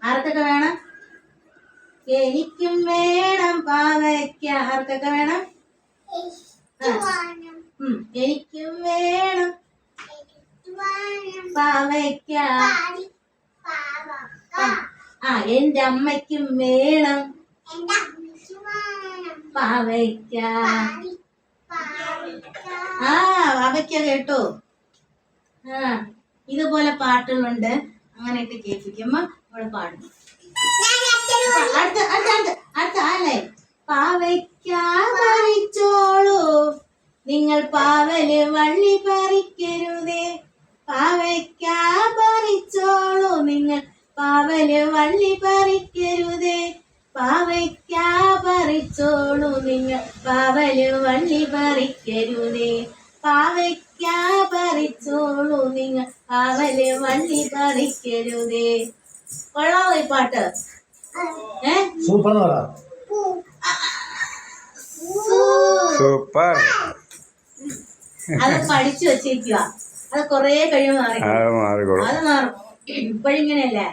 ആർക്കൊക്കെ വേണം? എനിക്കും വേണം പാവയ്ക്ക. ആർക്കൊക്കെ വേണം? എനിക്കും വേണം പാവയ്ക്ക. എന്റെ അമ്മയ്ക്കും വേണം പാവയ്ക്ക. പാവയ്ക്ക കേട്ടോ. ഇതുപോലെ പാട്ടുകളുണ്ട്. അങ്ങനെയൊക്കെ കേൾപ്പിക്കുമ്പോ ഇവിടെ പാടും. അടുത്ത അല്ലേ? പാവയ്ക്ക പറിച്ചോളൂ നിങ്ങൾ പാവല് വള്ളി പറിക്കരുതേ. പാവയ്ക്ക പറിച്ചോളൂ നിങ്ങൾ പാവല് വള്ളി പറിക്കരുതേ. പാവയ്ക്ക പറിച്ചോളൂ നിങ്ങൾ പാവല് വള്ളി പറിക്കരുതേ. പാവയ്ക്ക പറിച്ചോളൂ നിങ്ങൾ പാവല് വള്ളി പറിക്കരുതേ. കൊള്ളാമോ ഈ പാട്ട്? സൂപ്പർ. അത് പഠിച്ചു വെച്ചിരിക്കുക. അത് കൊറേ കഴിയുമ്പോൾ മാറി. അത് മാറും. ഇപ്പോഴിങ്ങനെയല്ലേ?